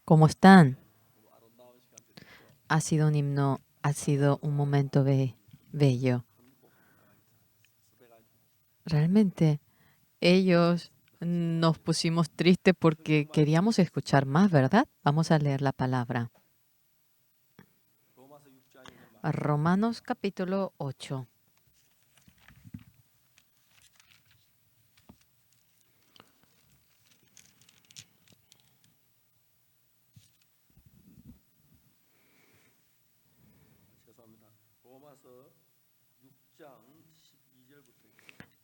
¿Cómo están? Ha sido un himno, ha sido un momento bello. Realmente, ellos nos pusimos tristes porque queríamos escuchar más, ¿verdad? Vamos a leer la palabra. Romanos capítulo 8.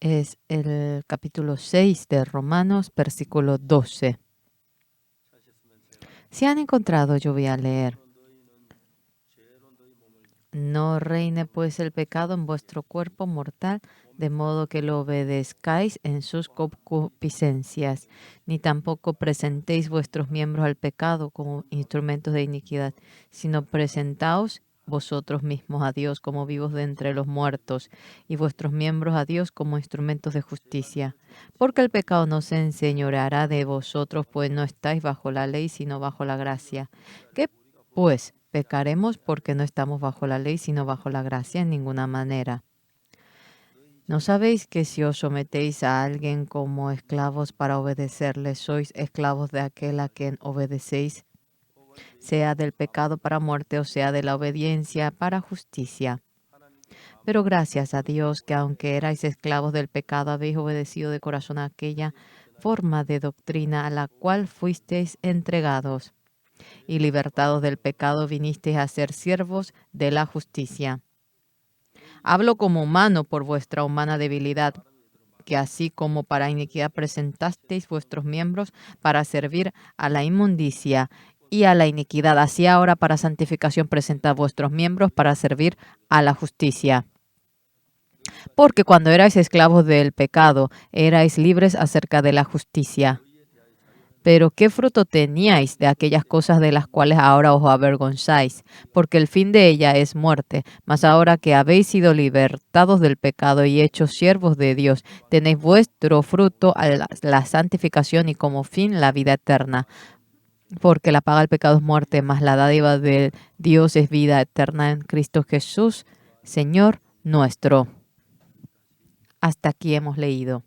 Es el capítulo 6 de Romanos, versículo 12. Si han encontrado, yo voy a leer. No reine pues el pecado en vuestro cuerpo mortal, de modo que lo obedezcáis en sus concupiscencias, ni tampoco presentéis vuestros miembros al pecado como instrumentos de iniquidad, sino presentaos vosotros mismos a Dios como vivos de entre los muertos, y vuestros miembros a Dios como instrumentos de justicia. Porque el pecado no se enseñoreará de vosotros, pues no estáis bajo la ley, sino bajo la gracia. ¿Qué pues? Pecaremos porque no estamos bajo la ley, sino bajo la gracia en ninguna manera. ¿No sabéis que si os sometéis a alguien como esclavos para obedecerle, sois esclavos de aquel a quien obedecéis, sea del pecado para muerte o sea de la obediencia para justicia? Pero gracias a Dios que aunque erais esclavos del pecado, habéis obedecido de corazón a aquella forma de doctrina a la cual fuisteis entregados, y libertados del pecado vinisteis a ser siervos de la justicia. Hablo como humano por vuestra humana debilidad, que así como para iniquidad presentasteis vuestros miembros para servir a la inmundicia y a la iniquidad, así ahora para santificación presentad vuestros miembros para servir a la justicia. Porque cuando erais esclavos del pecado, erais libres acerca de la justicia. Pero ¿qué fruto teníais de aquellas cosas de las cuales ahora os avergonzáis? Porque el fin de ella es muerte. Mas ahora que habéis sido libertados del pecado y hechos siervos de Dios, tenéis vuestro fruto a la santificación y como fin la vida eterna. Porque la paga del pecado es muerte, mas la dádiva de Dios es vida eterna en Cristo Jesús, Señor nuestro. Hasta aquí hemos leído.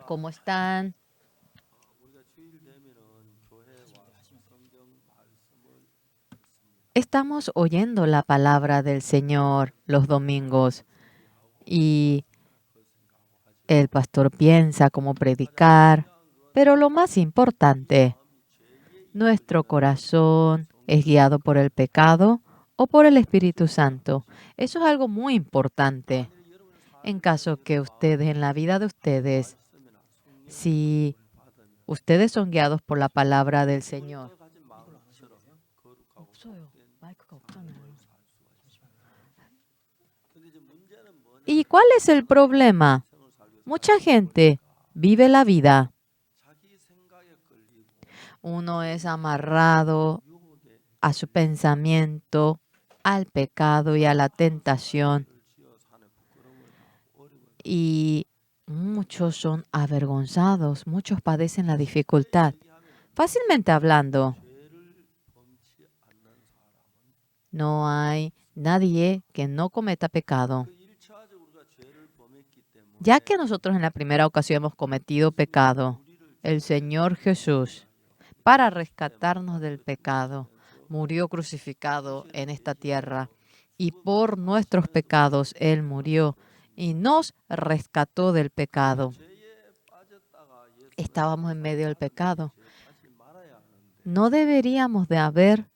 ¿Cómo están? Estamos oyendo la palabra del Señor los domingos y el pastor piensa cómo predicar, pero lo más importante, ¿nuestro corazón es guiado por el pecado o por el Espíritu Santo? Eso es algo muy importante. En caso que ustedes, en la vida de ustedes, si ustedes son guiados por la palabra del Señor. ¿Y cuál es el problema? Mucha gente vive la vida. Uno es amarrado a su pensamiento, al pecado y a la tentación. Y muchos son avergonzados, muchos padecen la dificultad. Fácilmente hablando, no hay nadie que no cometa pecado. Ya que nosotros en la primera ocasión hemos cometido pecado, el Señor Jesús, para rescatarnos del pecado, murió crucificado en esta tierra y por nuestros pecados Él murió y nos rescató del pecado. Estábamos en medio del pecado. No deberíamos de haber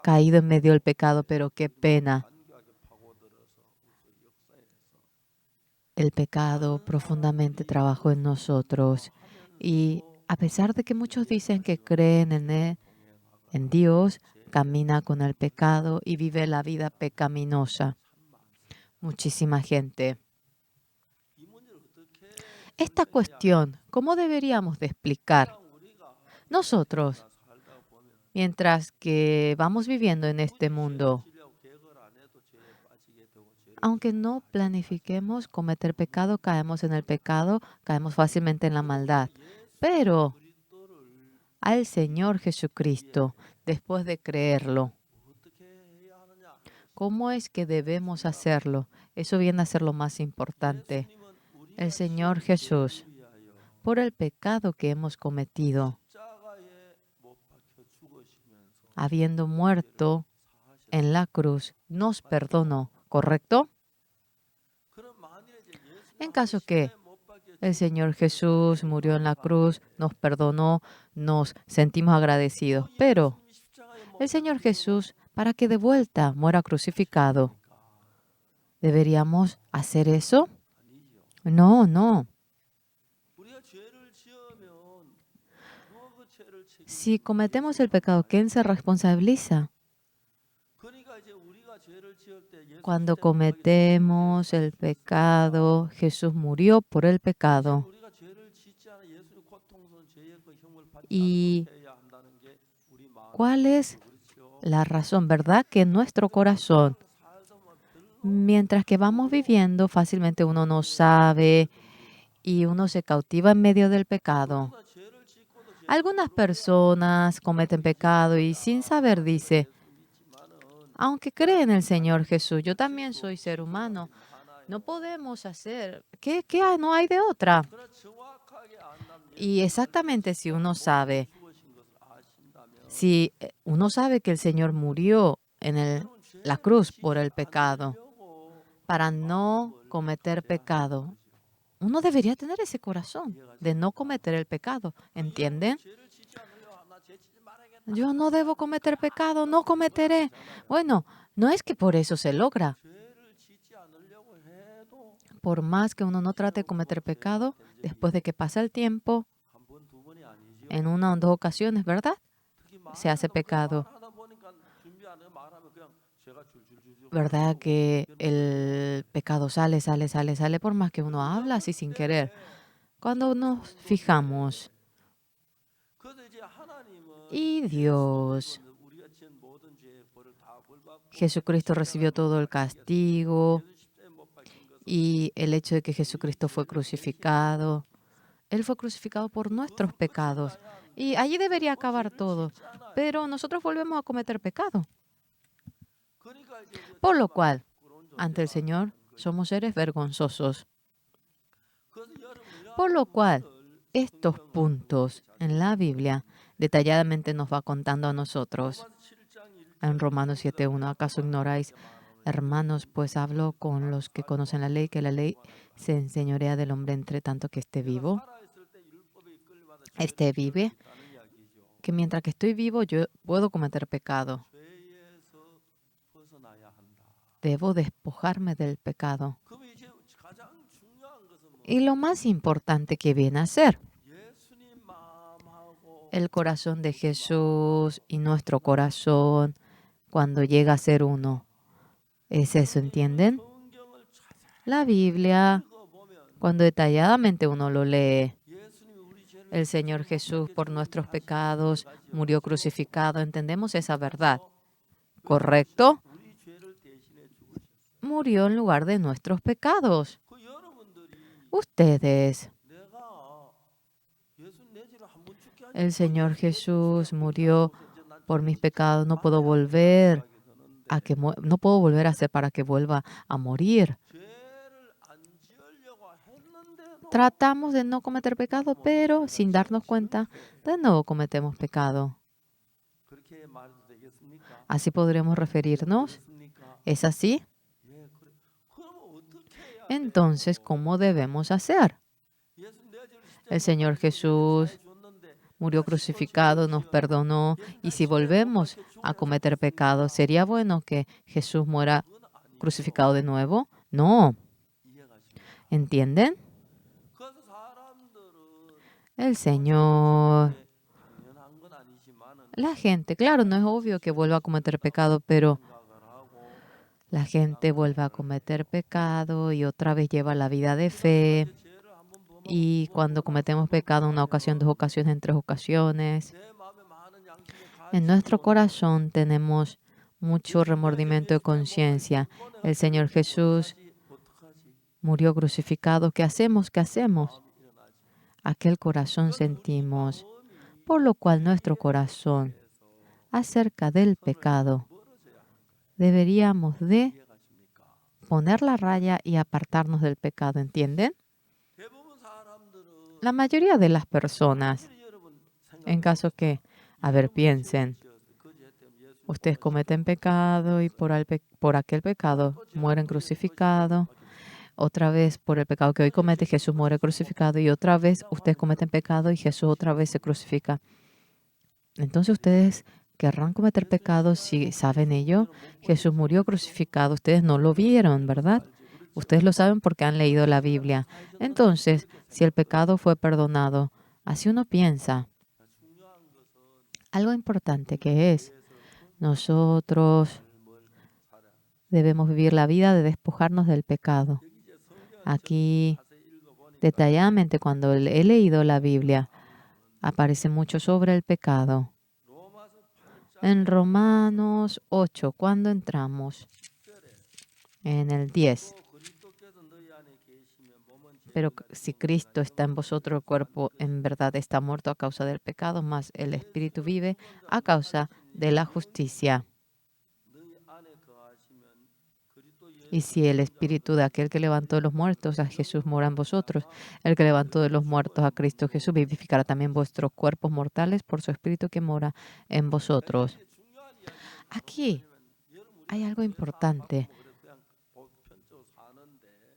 caído en medio del pecado, pero qué pena. El pecado profundamente trabajó en nosotros y a pesar de que muchos dicen que creen en Dios, camina con el pecado y vive la vida pecaminosa. Muchísima gente. Esta cuestión, ¿cómo deberíamos de explicar? Nosotros, mientras que vamos viviendo en este mundo, aunque no planifiquemos cometer pecado, caemos en el pecado, caemos fácilmente en la maldad. Pero al Señor Jesucristo, después de creerlo, ¿cómo es que debemos hacerlo? Eso viene a ser lo más importante. El Señor Jesús, por el pecado que hemos cometido, habiendo muerto en la cruz, nos perdonó, ¿correcto? En caso que el Señor Jesús murió en la cruz, nos perdonó, nos sentimos agradecidos. Pero el Señor Jesús, para que de vuelta muera crucificado, ¿deberíamos hacer eso? No, no. Si cometemos el pecado, ¿quién se responsabiliza? Cuando cometemos el pecado, Jesús murió por el pecado. ¿Y cuál es la razón? ¿Verdad? Que en nuestro corazón, mientras que vamos viviendo, fácilmente uno no sabe y uno se cautiva en medio del pecado. Algunas personas cometen pecado y sin saber dice, aunque cree en el Señor Jesús, yo también soy ser humano. No podemos hacer, ¿qué hay? No hay de otra. Y exactamente si uno sabe, si uno sabe que el Señor murió en la cruz por el pecado, para no cometer pecado, uno debería tener ese corazón de no cometer el pecado, ¿entienden? Yo no debo cometer pecado, no cometeré. Bueno, no es que por eso se logra. Por más que uno no trate de cometer pecado, después de que pasa el tiempo, en una o dos ocasiones, ¿verdad? Se hace pecado. ¿Verdad que el pecado sale, sale, sale, sale por más que uno habla así sin querer? Cuando nos fijamos, y Dios, Jesucristo recibió todo el castigo y el hecho de que Jesucristo fue crucificado, Él fue crucificado por nuestros pecados. Y allí debería acabar todo. Pero nosotros volvemos a cometer pecado. Por lo cual, ante el Señor, somos seres vergonzosos. Por lo cual, estos puntos en la Biblia detalladamente nos va contando a nosotros. En Romanos 7:1, ¿acaso ignoráis, hermanos? Pues hablo con los que conocen la ley, que la ley se enseñorea del hombre entre tanto que esté vivo. Este vive, que mientras que estoy vivo yo puedo cometer pecado. Debo despojarme del pecado. Y lo más importante que viene a ser el corazón de Jesús y nuestro corazón cuando llega a ser uno. Es eso, ¿entienden? La Biblia, cuando detalladamente uno lo lee, el Señor Jesús por nuestros pecados murió crucificado. ¿Entendemos esa verdad? ¿Correcto? Murió en lugar de nuestros pecados. Ustedes, el Señor Jesús murió por mis pecados. No puedo volver no puedo volver a hacer para que vuelva a morir. Tratamos de no cometer pecado, pero sin darnos cuenta, de nuevo cometemos pecado. Así podremos referirnos. ¿Es así? Entonces, ¿cómo debemos hacer? El Señor Jesús murió crucificado, nos perdonó, y si volvemos a cometer pecado, ¿sería bueno que Jesús muera crucificado de nuevo? No. ¿Entienden? El Señor, la gente, claro, no es obvio que vuelva a cometer pecado, pero la gente vuelve a cometer pecado y otra vez lleva la vida de fe. Y cuando cometemos pecado una ocasión, dos ocasiones, en tres ocasiones, en nuestro corazón tenemos mucho remordimiento de conciencia. El Señor Jesús murió crucificado. ¿Qué hacemos? ¿Qué hacemos? aquel corazón sentimos, por lo cual nuestro corazón acerca del pecado deberíamos de poner la raya y apartarnos del pecado, ¿entienden? La mayoría de las personas, en caso que, a ver, piensen, ustedes cometen pecado y por aquel pecado mueren crucificados. Otra vez, por el pecado que hoy comete, Jesús muere crucificado. Y otra vez, ustedes cometen pecado y Jesús otra vez se crucifica. Entonces, ustedes querrán cometer pecado si saben ello. Jesús murió crucificado. Ustedes no lo vieron, ¿verdad? Ustedes lo saben porque han leído la Biblia. Entonces, si el pecado fue perdonado, así uno piensa. Algo importante que es, nosotros debemos vivir la vida de despojarnos del pecado. Aquí, detalladamente, cuando he leído la Biblia, aparece mucho sobre el pecado. En Romanos 8, cuando entramos en el 10. Pero si Cristo está en vosotros, el cuerpo en verdad está muerto a causa del pecado, mas el Espíritu vive a causa de la justicia. Y si el Espíritu de aquel que levantó de los muertos a Jesús mora en vosotros, el que levantó de los muertos a Cristo Jesús vivificará también vuestros cuerpos mortales por su Espíritu que mora en vosotros. Aquí hay algo importante.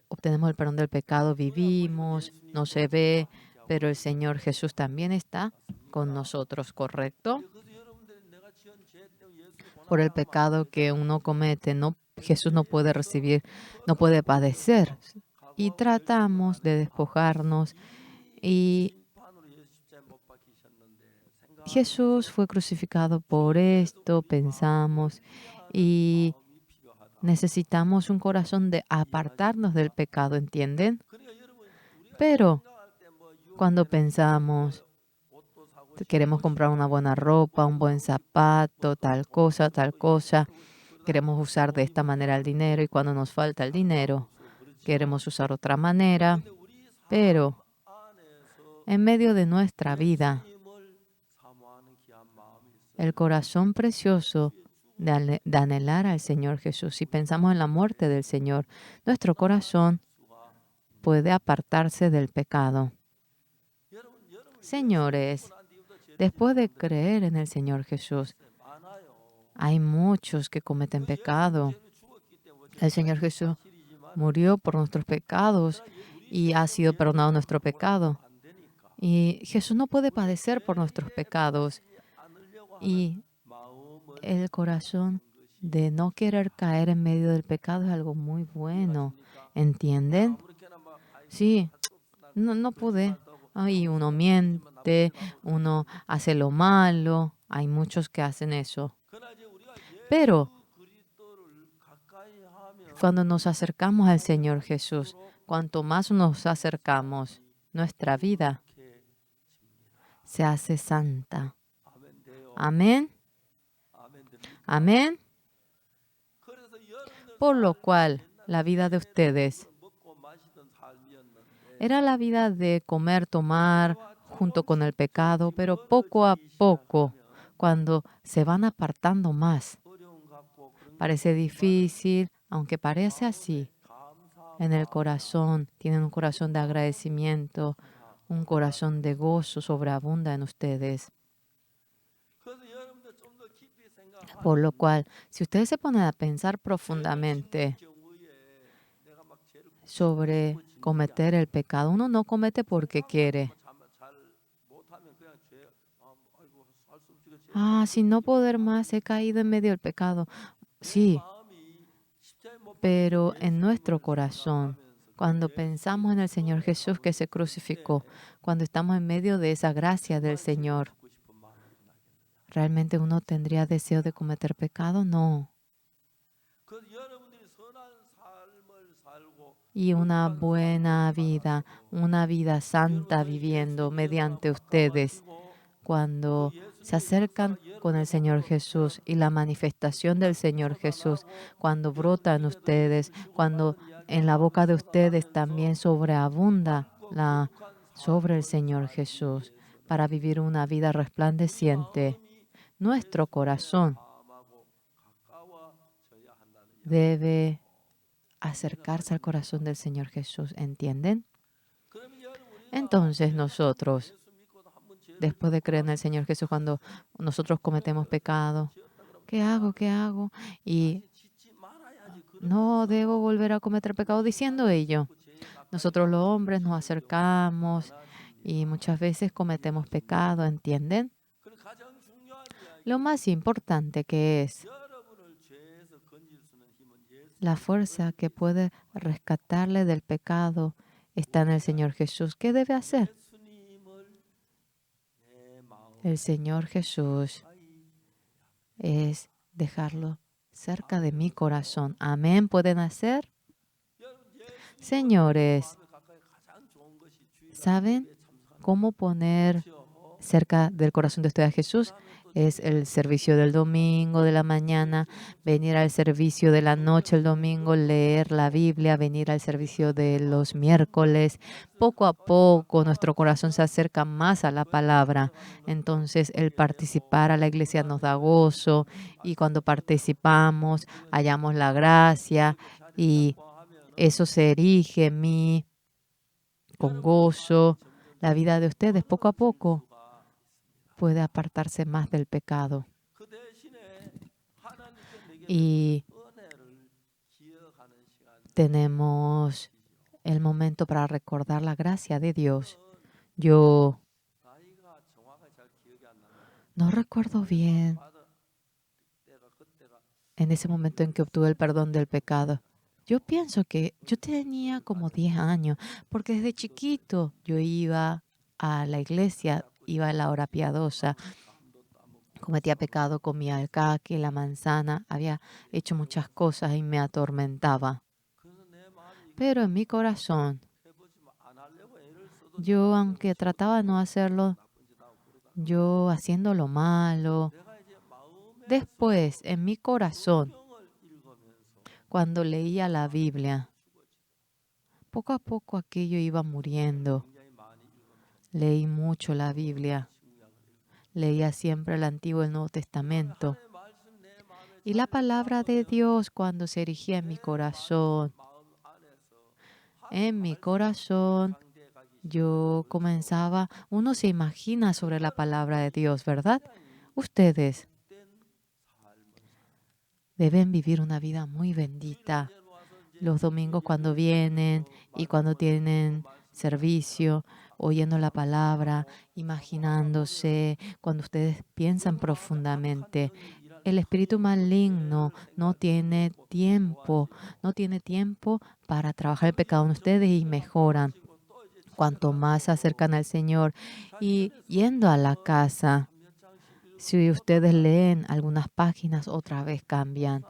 Obtenemos el perdón del pecado, vivimos, no se ve, pero el Señor Jesús también está con nosotros, ¿correcto? Por el pecado que uno comete, no, Jesús no puede recibir, no puede padecer. Y tratamos de despojarnos. Y Jesús fue crucificado por esto, pensamos, y necesitamos un corazón de apartarnos del pecado, ¿entienden? Pero cuando pensamos, queremos comprar una buena ropa, un buen zapato, tal cosa, queremos usar de esta manera el dinero y cuando nos falta el dinero, queremos usar otra manera, pero en medio de nuestra vida, el corazón precioso de anhelar al Señor Jesús, si pensamos en la muerte del Señor, nuestro corazón puede apartarse del pecado. Señores, después de creer en el Señor Jesús, hay muchos que cometen pecado. El Señor Jesús murió por nuestros pecados y ha sido perdonado nuestro pecado. Y Jesús no puede padecer por nuestros pecados. Y el corazón de no querer caer en medio del pecado es algo muy bueno. ¿Entienden? Sí, no pude. Y uno miente, uno hace lo malo. Hay muchos que hacen eso. Pero cuando nos acercamos al Señor Jesús, cuanto más nos acercamos, nuestra vida se hace santa. Amén. Amén. Por lo cual, la vida de ustedes era la vida de comer, tomar junto con el pecado, pero poco a poco, cuando se van apartando más, parece difícil, aunque parece así, en el corazón, tienen un corazón de agradecimiento, un corazón de gozo sobreabunda en ustedes. Por lo cual, si ustedes se ponen a pensar profundamente sobre cometer el pecado, uno no comete porque quiere. Sin no poder más, he caído en medio del pecado. Sí, pero en nuestro corazón, cuando pensamos en el Señor Jesús que se crucificó, cuando estamos en medio de esa gracia del Señor, ¿realmente uno tendría deseo de cometer pecado? No. Y una buena vida, una vida santa viviendo mediante ustedes, cuando se acercan con el Señor Jesús y la manifestación del Señor Jesús, cuando brota en ustedes, cuando en la boca de ustedes también sobreabunda sobre el Señor Jesús para vivir una vida resplandeciente. Nuestro corazón debe acercarse al corazón del Señor Jesús, ¿entienden? Entonces nosotros, después de creer en el Señor Jesús, cuando nosotros cometemos pecado, ¿qué hago? ¿Qué hago? Y no debo volver a cometer pecado diciendo ello. Nosotros los hombres nos acercamos y muchas veces cometemos pecado, ¿entienden? Lo más importante que es la fuerza que puede rescatarle del pecado está en el Señor Jesús. ¿Qué debe hacer? El Señor Jesús es dejarlo cerca de mi corazón. Amén. ¿Pueden hacer? Señores, ¿saben cómo poner cerca del corazón de ustedes a Jesús? Es el servicio del domingo, de la mañana, venir al servicio de la noche, el domingo, leer la Biblia, venir al servicio de los miércoles. Poco a poco nuestro corazón se acerca más a la palabra. Entonces el participar a la iglesia nos da gozo y cuando participamos hallamos la gracia y eso se erige en mí con gozo. La vida de ustedes poco a poco puede apartarse más del pecado. Y tenemos el momento para recordar la gracia de Dios. Yo no recuerdo bien en ese momento en que obtuve el perdón del pecado. Yo pienso que yo tenía como 10 años, porque desde chiquito yo iba a la iglesia, iba a la hora piadosa, cometía pecado, comía el caqui, la manzana, había hecho muchas cosas y me atormentaba. Pero en mi corazón, yo aunque trataba de no hacerlo, yo haciendo lo malo, después en mi corazón, cuando leía la Biblia, poco a poco aquello iba muriendo. Leí mucho la Biblia, leía siempre el Antiguo y el Nuevo Testamento. Y la palabra de Dios cuando se erigía en mi corazón, yo comenzaba, uno se imagina sobre la palabra de Dios, ¿verdad? Ustedes deben vivir una vida muy bendita. Los domingos cuando vienen y cuando tienen servicio, oyendo la palabra, imaginándose, cuando ustedes piensan profundamente. El espíritu maligno no tiene tiempo para trabajar el pecado en ustedes y mejoran. Cuanto más se acercan al Señor y yendo a la casa, si ustedes leen algunas páginas, otra vez cambian.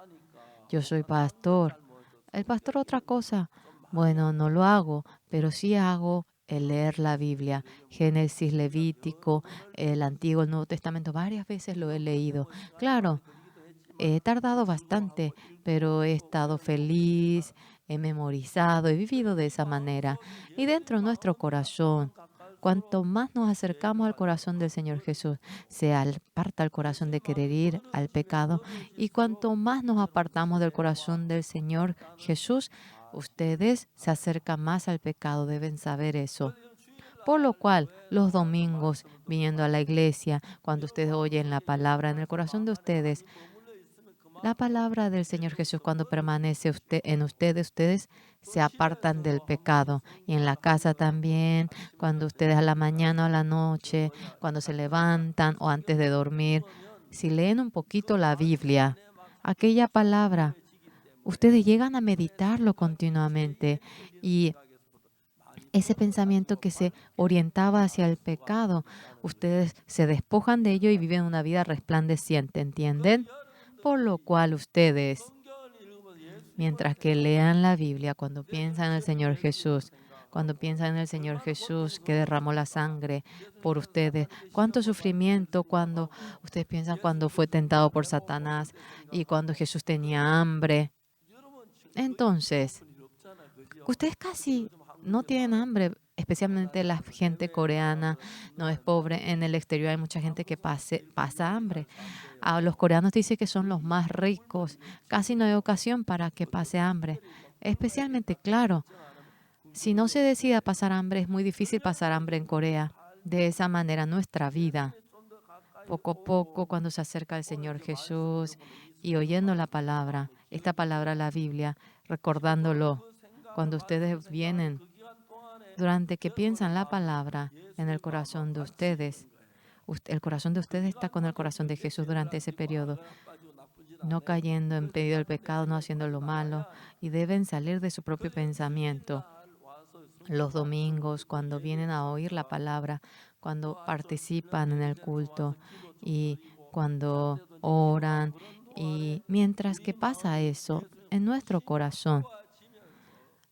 Yo soy pastor. El pastor otra cosa. Bueno, no lo hago, pero sí hago el leer la Biblia. Génesis, Levítico, el Antiguo, el Nuevo Testamento. Varias veces lo he leído. Claro, he tardado bastante, pero he estado feliz, he memorizado, he vivido de esa manera. Y dentro de nuestro corazón, cuanto más nos acercamos al corazón del Señor Jesús, se aparta el corazón de querer ir al pecado. Y cuanto más nos apartamos del corazón del Señor Jesús, ustedes se acercan más al pecado, deben saber eso. Por lo cual, los domingos, viniendo a la iglesia, cuando ustedes oyen la palabra en el corazón de ustedes, la palabra del Señor Jesús, cuando permanece en ustedes, ustedes se apartan del pecado. Y en la casa también, cuando ustedes a la mañana o a la noche, cuando se levantan o antes de dormir, si leen un poquito la Biblia, aquella palabra, ustedes llegan a meditarlo continuamente. Y ese pensamiento que se orientaba hacia el pecado, ustedes se despojan de ello y viven una vida resplandeciente, ¿entienden? Por lo cual ustedes, mientras que lean la Biblia, cuando piensan en el Señor Jesús, cuando piensan en el Señor Jesús que derramó la sangre por ustedes, cuánto sufrimiento cuando ustedes piensan cuando fue tentado por Satanás y cuando Jesús tenía hambre. Entonces, ustedes casi no tienen hambre. especialmente la gente coreana, no es pobre. En el exterior hay mucha gente que pasa hambre. Los coreanos dicen que son los más ricos. Casi no hay ocasión para que pase hambre. Especialmente, claro, si no se decide a pasar hambre, es muy difícil pasar hambre en Corea. De esa manera, nuestra vida, poco a poco, cuando se acerca el Señor Jesús y oyendo la palabra, esta palabra, la Biblia, recordándolo, cuando ustedes vienen, durante que piensan la palabra en el corazón de ustedes, el corazón de ustedes está con el corazón de Jesús durante ese periodo, no cayendo en pedido del pecado, no haciendo lo malo, y deben salir de su propio pensamiento. Los domingos, cuando vienen a oír la palabra, cuando participan en el culto y cuando oran, y mientras que pasa eso en nuestro corazón,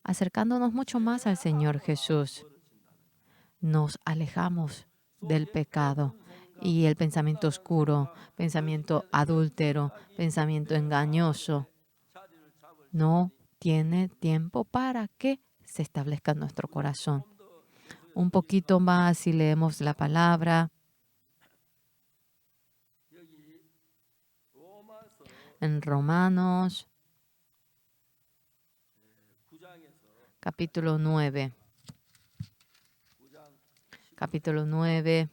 acercándonos mucho más al Señor Jesús, nos alejamos del pecado y el pensamiento oscuro, pensamiento adúltero, pensamiento engañoso, no tiene tiempo para que se establezca en nuestro corazón. Un poquito más si leemos la palabra en Romanos capítulo 9. Capítulo 9.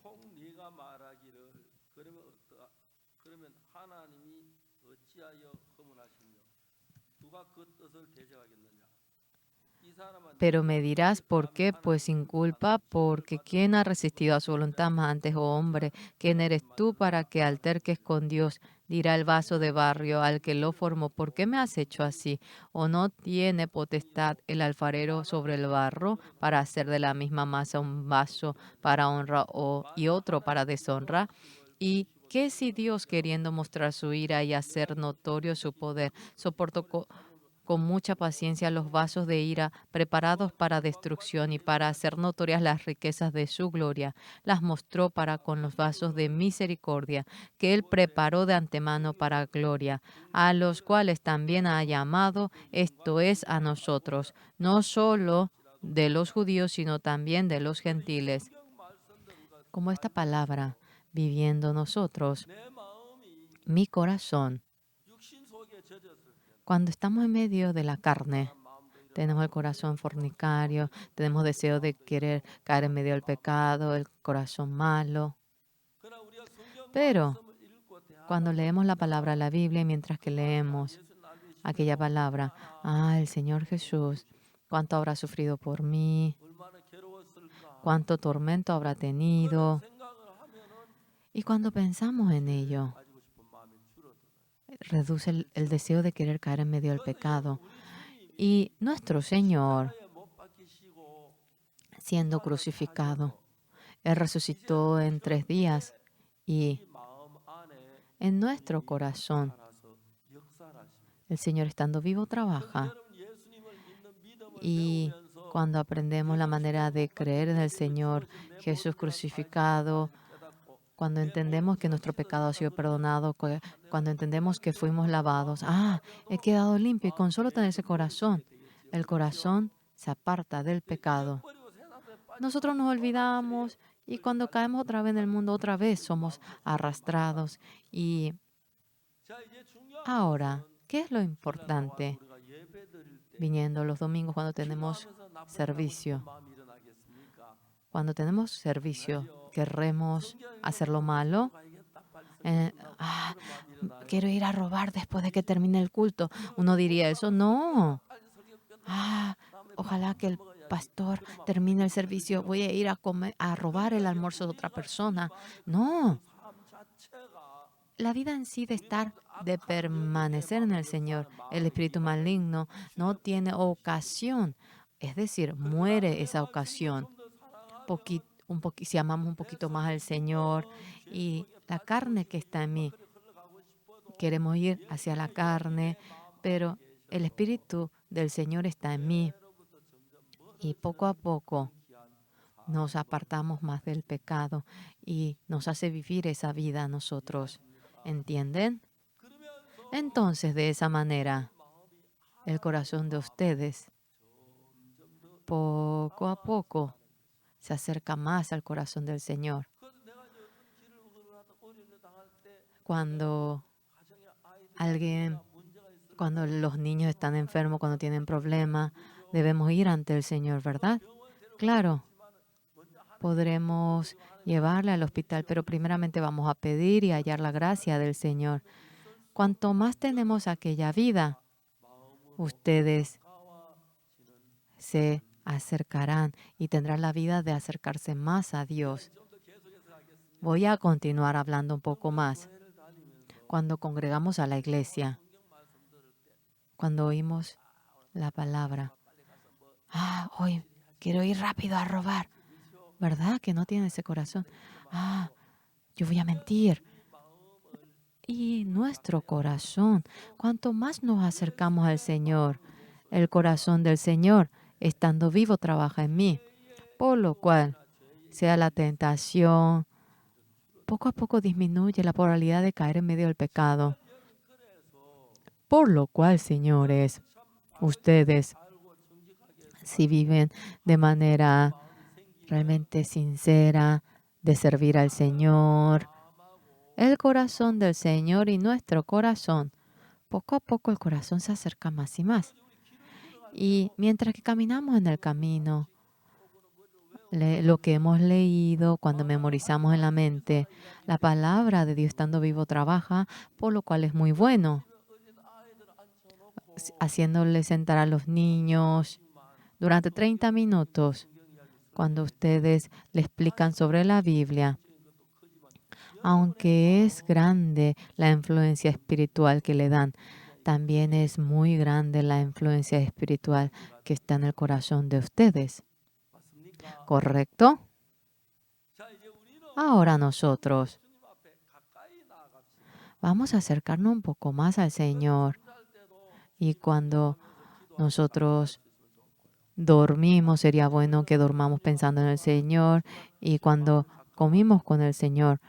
Pero me dirás, ¿por qué? Pues sin culpa, porque ¿quién ha resistido a su voluntad más antes, oh hombre? ¿Quién eres tú para que alterques con Dios? Dirá el vaso de barrio al que lo formó, ¿por qué me has hecho así? ¿O no tiene potestad el alfarero sobre el barro para hacer de la misma masa un vaso para honra y otro para deshonra? ¿Y qué si Dios, queriendo mostrar su ira y hacer notorio su poder, soportó con mucha paciencia los vasos de ira preparados para destrucción y para hacer notorias las riquezas de su gloria, las mostró para con los vasos de misericordia que él preparó de antemano para gloria, a los cuales también ha llamado, esto es, a nosotros, no solo de los judíos, sino también de los gentiles. Como esta palabra, viviendo nosotros, mi corazón, cuando estamos en medio de la carne, tenemos el corazón fornicario, tenemos deseo de querer caer en medio del pecado, el corazón malo. Pero cuando leemos la palabra, la Biblia, y mientras que leemos aquella palabra, el Señor Jesús, cuánto habrá sufrido por mí, cuánto tormento habrá tenido. Y cuando pensamos en ello, reduce el deseo de querer caer en medio del pecado. Y nuestro Señor, siendo crucificado, Él resucitó en 3 días y en nuestro corazón, el Señor estando vivo trabaja. Y cuando aprendemos la manera de creer en el Señor Jesús crucificado, cuando entendemos que nuestro pecado ha sido perdonado, cuando entendemos que fuimos lavados, he quedado limpio y con solo tener ese corazón, el corazón se aparta del pecado. Nosotros nos olvidamos y cuando caemos otra vez en el mundo, otra vez somos arrastrados. Y ahora, ¿qué es lo importante? Viniendo los domingos cuando tenemos servicio. Cuando tenemos servicio, querremos hacer lo malo. Eh, ah, Quiero ir a robar después de que termine el culto. Uno diría eso. No. Ah, Ojalá que el pastor termine el servicio. Voy a ir a comer, a robar el almuerzo de otra persona. No. La vida en sí de estar, de permanecer en el Señor, el espíritu maligno no tiene ocasión. Es decir, muere esa ocasión. Si amamos un poquito más al Señor y la carne que está en mí, queremos ir hacia la carne, pero el espíritu del Señor está en mí y poco a poco nos apartamos más del pecado y nos hace vivir esa vida a nosotros. ¿Entienden? Entonces, de esa manera, el corazón de ustedes, poco a poco, se acerca más al corazón del Señor. Cuando alguien, cuando los niños están enfermos, cuando tienen problemas, debemos ir ante el Señor, ¿verdad? Claro, podremos llevarle al hospital, pero primeramente vamos a pedir y hallar la gracia del Señor. Cuanto más tenemos aquella vida, ustedes se acercarán y tendrán la vida de acercarse más a Dios. Voy a continuar hablando un poco más. Cuando congregamos a la iglesia, cuando oímos la palabra, hoy quiero ir rápido a robar, ¿verdad? Que no tiene ese corazón. Yo voy a mentir. Y nuestro corazón, cuanto más nos acercamos al Señor, el corazón del Señor, estando vivo, trabaja en mí. Por lo cual, sea la tentación, poco a poco disminuye la probabilidad de caer en medio del pecado. Por lo cual, señores, ustedes, si viven de manera realmente sincera de servir al Señor, el corazón del Señor y nuestro corazón, poco a poco el corazón se acerca más y más. Y mientras que caminamos en el camino, lo que hemos leído, cuando memorizamos en la mente, la palabra de Dios estando vivo trabaja, por lo cual es muy bueno. Haciéndole sentar a los niños durante 30 minutos, cuando ustedes le explican sobre la Biblia, aunque es grande la influencia espiritual que le dan, también es muy grande la influencia espiritual que está en el corazón de ustedes. ¿Correcto? Ahora nosotros vamos a acercarnos un poco más al Señor. Y cuando nosotros dormimos, sería bueno que dormamos pensando en el Señor. Y cuando comimos con el Señor,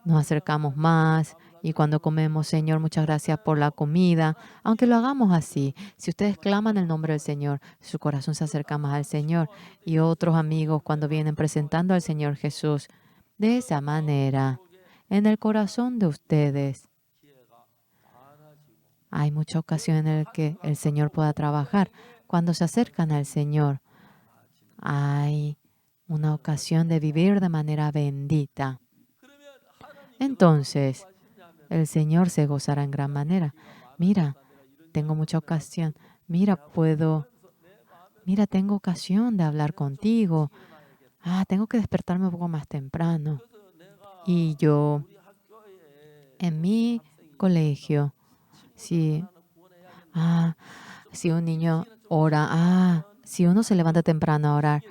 nos acercamos más. Y cuando comemos, Señor, muchas gracias por la comida. Aunque lo hagamos así, si ustedes claman el nombre del Señor, su corazón se acerca más al Señor. Y otros amigos, cuando vienen presentando al Señor Jesús, de esa manera, en el corazón de ustedes, hay mucha ocasión en la que el Señor pueda trabajar. Cuando se acercan al Señor, hay una ocasión de vivir de manera bendita. Entonces, el Señor se gozará en gran manera. Mira, tengo mucha ocasión. Mira, tengo ocasión de hablar contigo. Tengo que despertarme un poco más temprano. Y yo, en mi colegio, si, si un niño ora, si uno se levanta temprano a orar,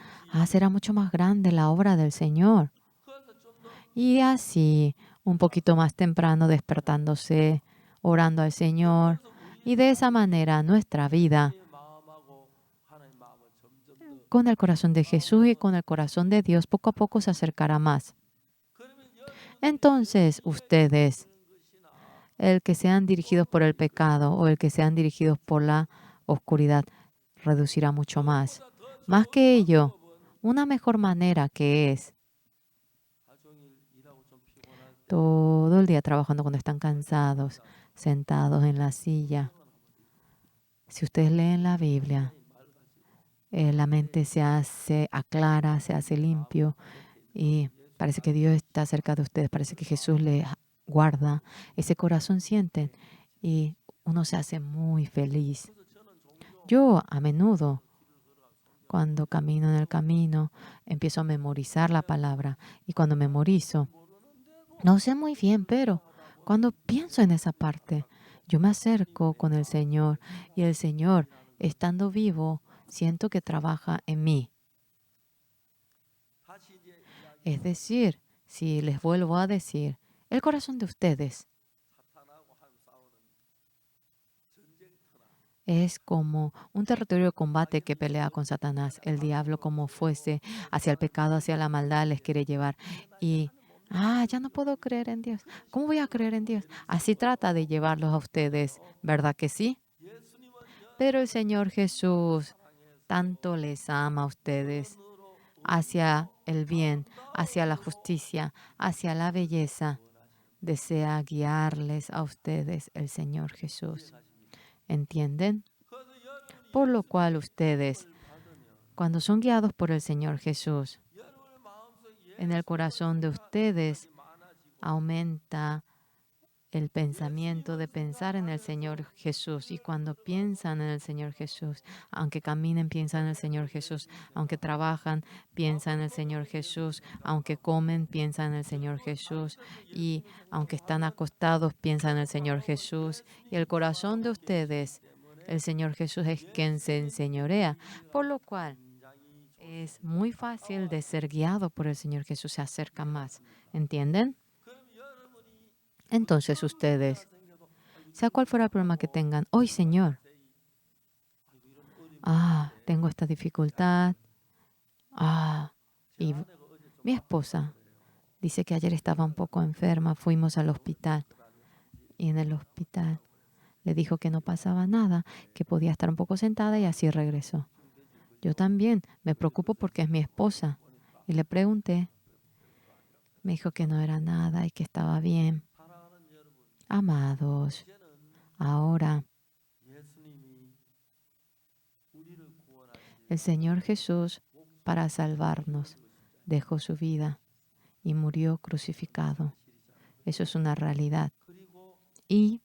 será mucho más grande la obra del Señor. Y así, un poquito más temprano, despertándose, orando al Señor. Y de esa manera, nuestra vida, con el corazón de Jesús y con el corazón de Dios, poco a poco se acercará más. Entonces, ustedes, el que sean dirigidos por el pecado o el que sean dirigidos por la oscuridad, reducirá mucho más. Más que ello, una mejor manera que es todo el día trabajando cuando están cansados, sentados en la silla. Si ustedes leen la Biblia, la mente se hace aclara, se hace limpio y parece que Dios está cerca de ustedes, parece que Jesús les guarda. Ese corazón sienten y uno se hace muy feliz. Yo a menudo, cuando camino en el camino, empiezo a memorizar la palabra y cuando memorizo, no sé muy bien, pero cuando pienso en esa parte, yo me acerco con el Señor y el Señor, estando vivo, siento que trabaja en mí. Es decir, si les vuelvo a decir, el corazón de ustedes es como un territorio de combate que pelea con Satanás. El diablo, como fuese, hacia el pecado, hacia la maldad, les quiere llevar. Y, ya no puedo creer en Dios. ¿Cómo voy a creer en Dios? Así trata de llevarlos a ustedes, ¿verdad que sí? Pero el Señor Jesús tanto les ama a ustedes, hacia el bien, hacia la justicia, hacia la belleza. Desea guiarles a ustedes el Señor Jesús. ¿Entienden? Por lo cual ustedes, cuando son guiados por el Señor Jesús, en el corazón de ustedes aumenta el pensamiento de pensar en el Señor Jesús. Y cuando piensan en el Señor Jesús, aunque caminen, piensan en el Señor Jesús. Aunque trabajan, piensan en el Señor Jesús. Aunque comen, piensan en el Señor Jesús. Y aunque están acostados, piensan en el Señor Jesús. Y el corazón de ustedes, el Señor Jesús es quien se enseñorea. Por lo cual es muy fácil de ser guiado por el Señor Jesús. Se acerca más. ¿Entienden? Entonces ustedes, sea cual fuera el problema que tengan, hoy Señor, tengo esta dificultad, y mi esposa dice que ayer estaba un poco enferma, fuimos al hospital y en el hospital le dijo que no pasaba nada, que podía estar un poco sentada y así regresó. Yo también me preocupo porque es mi esposa y le pregunté, me dijo que no era nada y que estaba bien. Amados, ahora el Señor Jesús, para salvarnos, dejó su vida y murió crucificado. Eso es una realidad. Y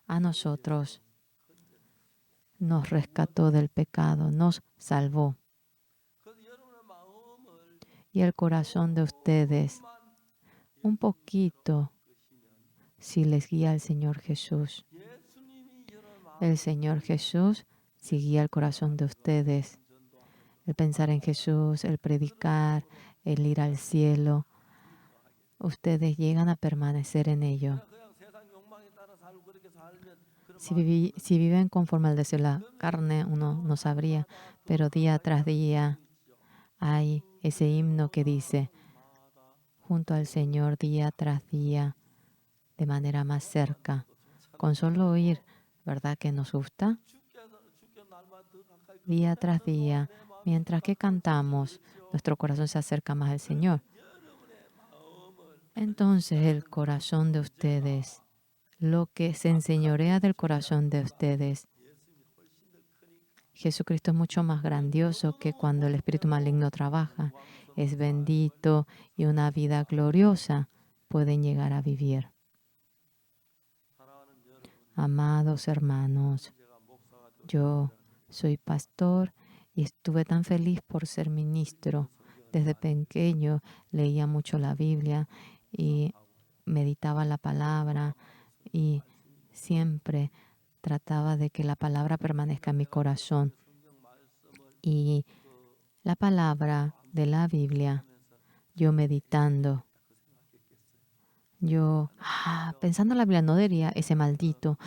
a nosotros nos rescató del pecado, nos salvó. Y el corazón de ustedes, un poquito, si les guía el Señor Jesús. El Señor Jesús, si guía el corazón de ustedes. El pensar en Jesús, el predicar, el ir al cielo, ustedes llegan a permanecer en ello. Si viven conforme al deseo de la carne, uno no sabría, pero día tras día hay ese himno que dice, junto al Señor día tras día, de manera más cerca. Con solo oír, ¿verdad que nos gusta? Día tras día, mientras que cantamos, nuestro corazón se acerca más al Señor. Entonces el corazón de ustedes, lo que se enseñorea del corazón de ustedes, Jesucristo es mucho más grandioso que cuando el espíritu maligno trabaja. Es bendito y una vida gloriosa pueden llegar a vivir. Amados hermanos, yo soy pastor y estuve tan feliz por ser ministro. Desde pequeño leía mucho la Biblia y meditaba la palabra y siempre trataba de que la palabra permanezca en mi corazón. Y la palabra de la Biblia, yo meditando, yo pensando en la Biblia, no diría ese maldito,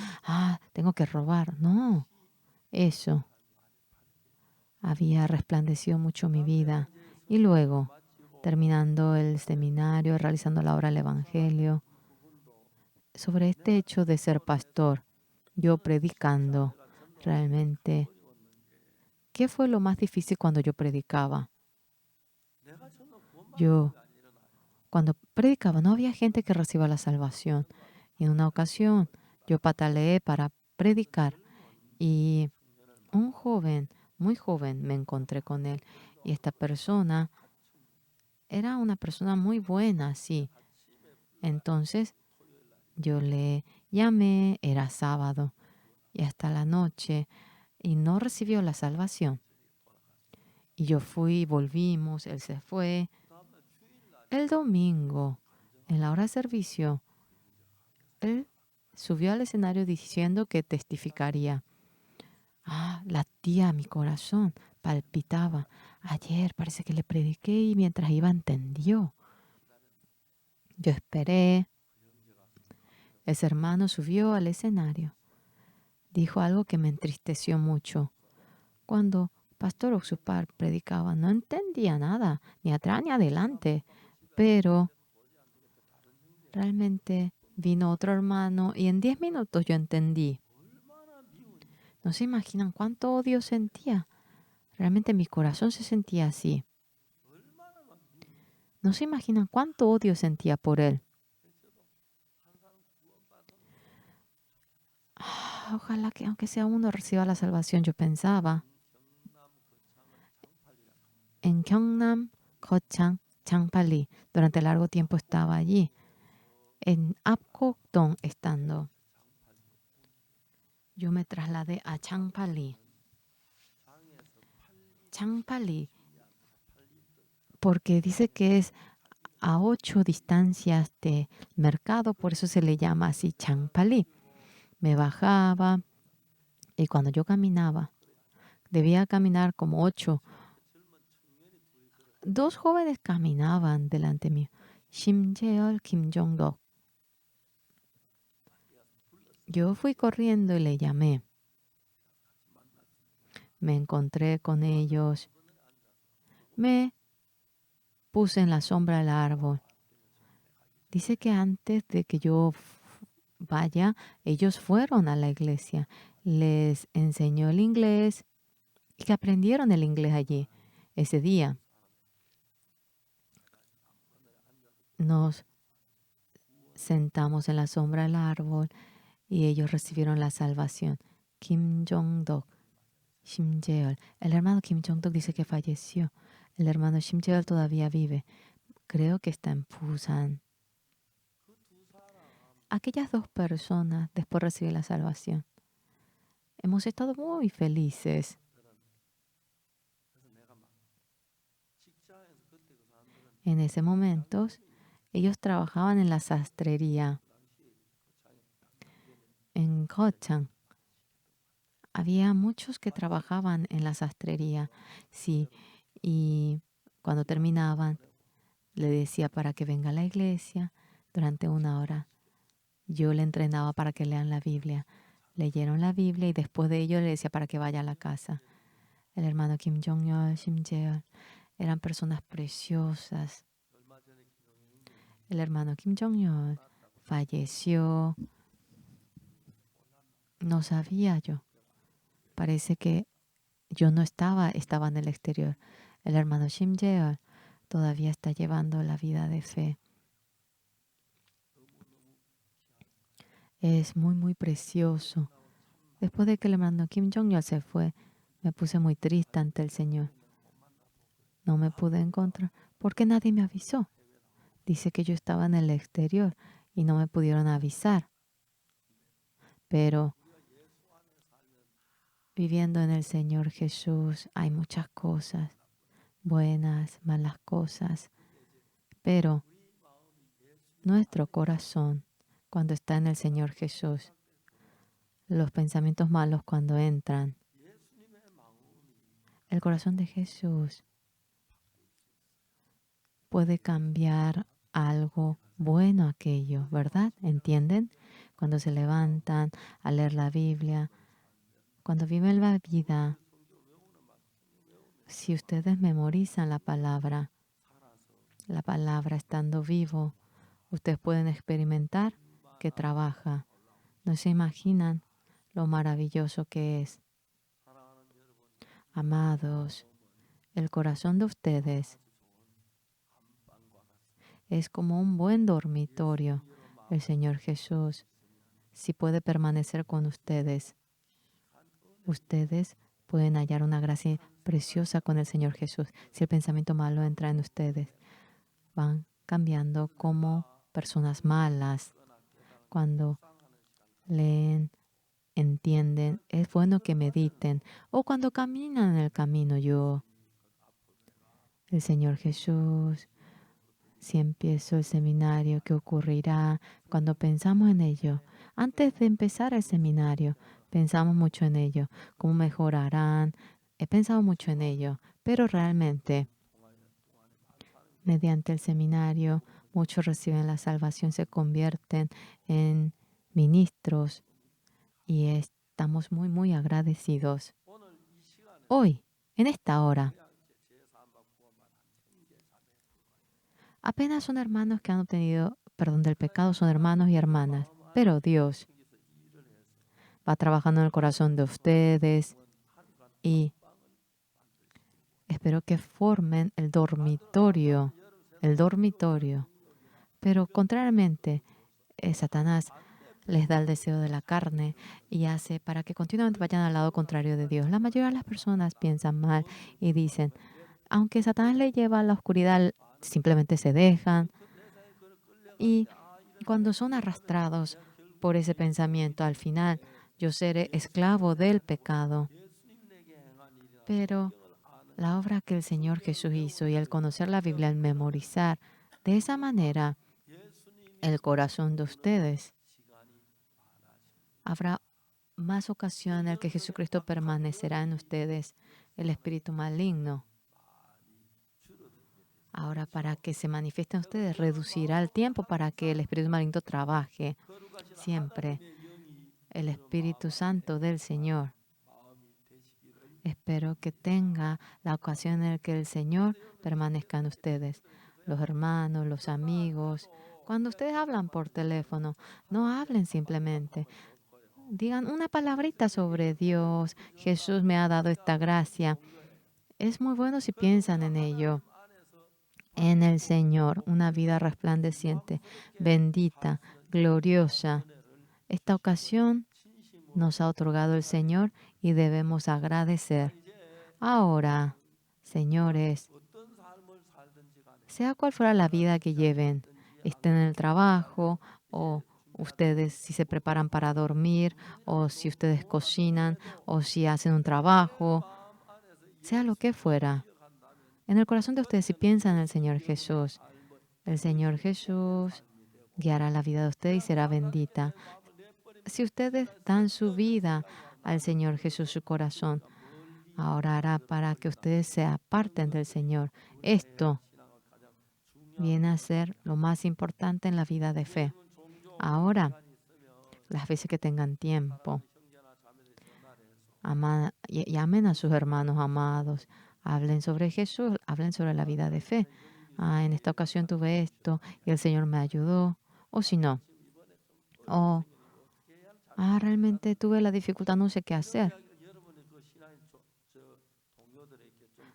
tengo que robar. No, eso había resplandecido mucho mi vida. Y luego, terminando el seminario, realizando la obra del Evangelio, sobre este hecho de ser pastor, yo predicando, realmente, ¿qué fue lo más difícil cuando yo predicaba? Cuando predicaba, no había gente que reciba la salvación. Y en una ocasión, yo pataleé para predicar y un joven, muy joven, me encontré con él. Y esta persona era una persona muy buena, sí. Entonces, yo le llamé, era sábado, y hasta la noche, y no recibió la salvación. Y yo fui, volvimos, él se fue. El domingo, en la hora de servicio, él subió al escenario diciendo que testificaría. Latía mi corazón, palpitaba. Ayer parece que le prediqué y mientras iba entendió. Yo esperé. Ese hermano subió al escenario. Dijo algo que me entristeció mucho. Cuando Pastor Oxupar predicaba, no entendía nada, ni atrás ni adelante, pero realmente vino otro hermano y en 10 minutos yo entendí. No se imaginan cuánto odio sentía. Realmente mi corazón se sentía así. No se imaginan cuánto odio sentía por él. Ojalá que aunque sea uno reciba la salvación, yo pensaba. En Gyeongnam, Gochang, Changpali. Durante largo tiempo estaba allí. En Apgokdong estando. Yo me trasladé a Changpali. Changpali, porque dice que es a 8 distancias de mercado, por eso se le llama así Changpali. Me bajaba y cuando yo caminaba, debía caminar como 8. Dos jóvenes caminaban delante mío. Shim Jae-ol, Kim Jong-dok. Yo fui corriendo y le llamé. Me encontré con ellos. Me puse en la sombra del árbol. Dice que antes de que yo vaya, ellos fueron a la iglesia. Les enseñó el inglés y que aprendieron el inglés allí. Ese día nos sentamos en la sombra del árbol y ellos recibieron la salvación. Kim Jong-dok, Shim Jae-ol. El hermano Kim Jong-dok dice que falleció. El hermano Shim Jae-ol todavía vive. Creo que está en Busan. Aquellas dos personas después recibieron la salvación. Hemos estado muy felices. En ese momento, ellos trabajaban en la sastrería en Gochang. Había muchos que trabajaban en la sastrería. Sí, y cuando terminaban, le decía para que venga a la iglesia durante 1 hora. Yo le entrenaba para que lean la Biblia. Leyeron la Biblia y después de ello le decía para que vaya a la casa. El hermano Kim Jong-il, Shim Jae-ol, eran personas preciosas. El hermano Kim Jong-il falleció. No sabía yo. Parece que yo no estaba en el exterior. El hermano Shim Jae-ol todavía está llevando la vida de fe. Es muy, muy precioso. Después de que el hermano Kim Jong-il se fue, me puse muy triste ante el Señor. No me pude encontrar porque nadie me avisó. Dice que yo estaba en el exterior y no me pudieron avisar. Pero viviendo en el Señor Jesús hay muchas cosas, buenas, malas cosas. Pero nuestro corazón, cuando está en el Señor Jesús, los pensamientos malos cuando entran, el corazón de Jesús puede cambiar algo bueno aquello, ¿verdad? ¿Entienden? Cuando se levantan a leer la Biblia, cuando viven la vida, si ustedes memorizan la palabra estando vivo, ustedes pueden experimentar que trabaja. No se imaginan lo maravilloso que es. Amados, el corazón de ustedes es como un buen dormitorio. El Señor Jesús, si puede permanecer con ustedes, ustedes pueden hallar una gracia preciosa con el Señor Jesús. Si el pensamiento malo entra en ustedes, van cambiando como personas malas. Cuando leen, entienden, es bueno que mediten. O cuando caminan en el camino, el Señor Jesús, si empiezo el seminario, ¿qué ocurrirá? Cuando pensamos en ello, antes de empezar el seminario, pensamos mucho en ello, cómo mejorarán. He pensado mucho en ello, pero realmente, mediante el seminario, muchos reciben la salvación, se convierten en ministros y estamos muy, muy agradecidos. Hoy, en esta hora, apenas son hermanos que han obtenido perdón del pecado, son hermanos y hermanas, pero Dios va trabajando en el corazón de ustedes y Espero que formen el dormitorio. Pero contrariamente, Satanás les da el deseo de la carne y hace para que continuamente vayan al lado contrario de Dios. La mayoría de las personas piensan mal y dicen, aunque Satanás le lleva a la oscuridad, simplemente se dejan. Y cuando son arrastrados por ese pensamiento, al final yo seré esclavo del pecado. Pero la obra que el Señor Jesús hizo y al conocer la Biblia, al memorizar, de esa manera el corazón de ustedes habrá más ocasión en el que Jesucristo permanecerá en ustedes, el espíritu maligno. Ahora, para que se manifieste en ustedes, reducirá el tiempo para que el espíritu maligno trabaje siempre. El Espíritu Santo del Señor. Espero que tenga la ocasión en la que el Señor permanezca en ustedes, los hermanos, los amigos. Cuando ustedes hablan por teléfono, no hablen simplemente. Digan una palabrita sobre Dios. Jesús me ha dado esta gracia. Es muy bueno si piensan en ello. En el Señor, una vida resplandeciente, bendita, gloriosa. Esta ocasión nos ha otorgado el Señor y debemos agradecer. Ahora, señores, sea cual fuera la vida que lleven, estén en el trabajo o ustedes si se preparan para dormir o si ustedes cocinan o si hacen un trabajo, sea lo que fuera, en el corazón de ustedes si piensan en el Señor Jesús guiará la vida de ustedes y será bendita. Si ustedes dan su vida al Señor Jesús, su corazón, ahora hará para que ustedes se aparten del Señor. Esto viene a ser lo más importante en la vida de fe. Ahora, las veces que tengan tiempo, y amen a sus hermanos amados, hablen sobre Jesús, hablen sobre la vida de fe. En esta ocasión tuve esto y el Señor me ayudó. O si no, o realmente tuve la dificultad, no sé qué hacer.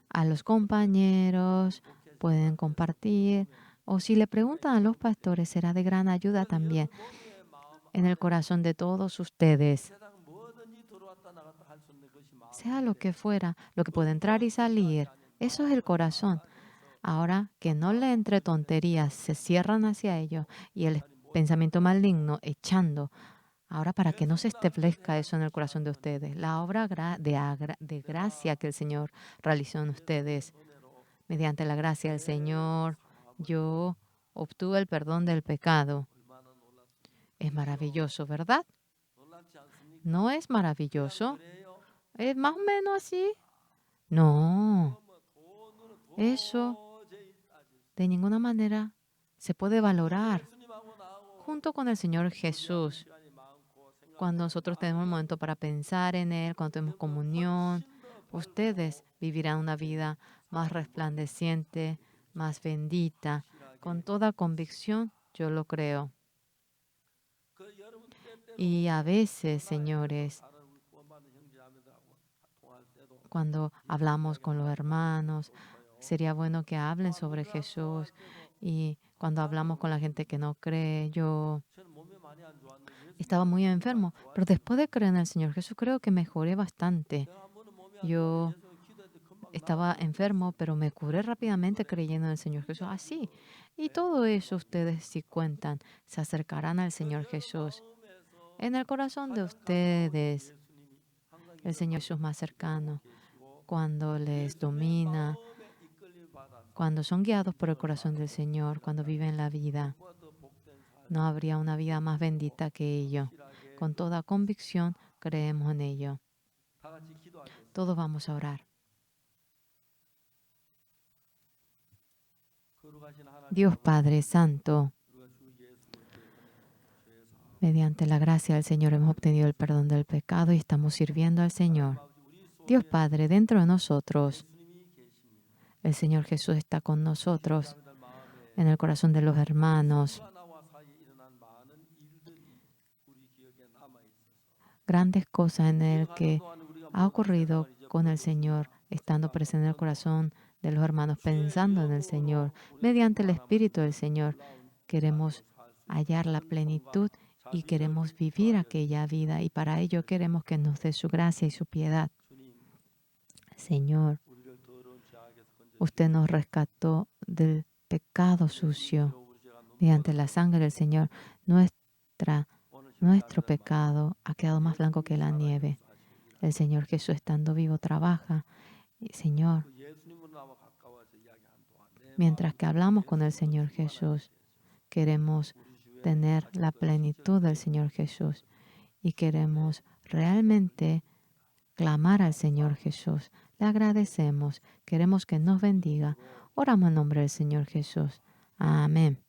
A los compañeros pueden compartir. O si le preguntan a los pastores, será de gran ayuda también en el corazón de todos ustedes. Sea lo que fuera, lo que puede entrar y salir, eso es el corazón. Ahora que no le entre tonterías, se cierran hacia ello y el pensamiento maligno echando. Ahora para que no se establezca eso en el corazón de ustedes, la obra de gracia que el Señor realizó en ustedes, mediante la gracia del Señor, yo obtuve el perdón del pecado. Es maravilloso, ¿verdad? ¿No es maravilloso? ¿Es más o menos así? No, eso de ninguna manera se puede valorar. Junto con el Señor Jesús, cuando nosotros tenemos un momento para pensar en Él, cuando tenemos comunión, ustedes vivirán una vida más resplandeciente, más bendita. Con toda convicción, yo lo creo. Y a veces, señores, cuando hablamos con los hermanos, sería bueno que hablen sobre Jesús. Y cuando hablamos con la gente que no cree, yo estaba muy enfermo, pero después de creer en el Señor Jesús, creo que mejoré bastante. Yo estaba enfermo, pero me curé rápidamente creyendo en el Señor Jesús. Así. Y todo eso ustedes si cuentan, se acercarán al Señor Jesús. En el corazón de ustedes, el Señor Jesús más cercano, cuando les domina, cuando son guiados por el corazón del Señor, cuando viven la vida, no habría una vida más bendita que ello. Con toda convicción creemos en ello. Todos vamos a orar. Dios Padre Santo, mediante la gracia del Señor hemos obtenido el perdón del pecado y estamos sirviendo al Señor. Dios Padre, dentro de nosotros, el Señor Jesús está con nosotros, en el corazón de los hermanos. Grandes cosas en el que ha ocurrido con el Señor estando presente en el corazón de los hermanos, pensando en el Señor, mediante el Espíritu del Señor. Queremos hallar la plenitud y queremos vivir aquella vida, y para ello queremos que nos dé su gracia y su piedad. Señor, usted nos rescató del pecado sucio mediante la sangre del Señor. Nuestro pecado ha quedado más blanco que la nieve. El Señor Jesús, estando vivo, trabaja. Y, Señor, mientras que hablamos con el Señor Jesús, queremos tener la plenitud del Señor Jesús y queremos realmente clamar al Señor Jesús. Le agradecemos, queremos que nos bendiga. Oramos en nombre del Señor Jesús. Amén.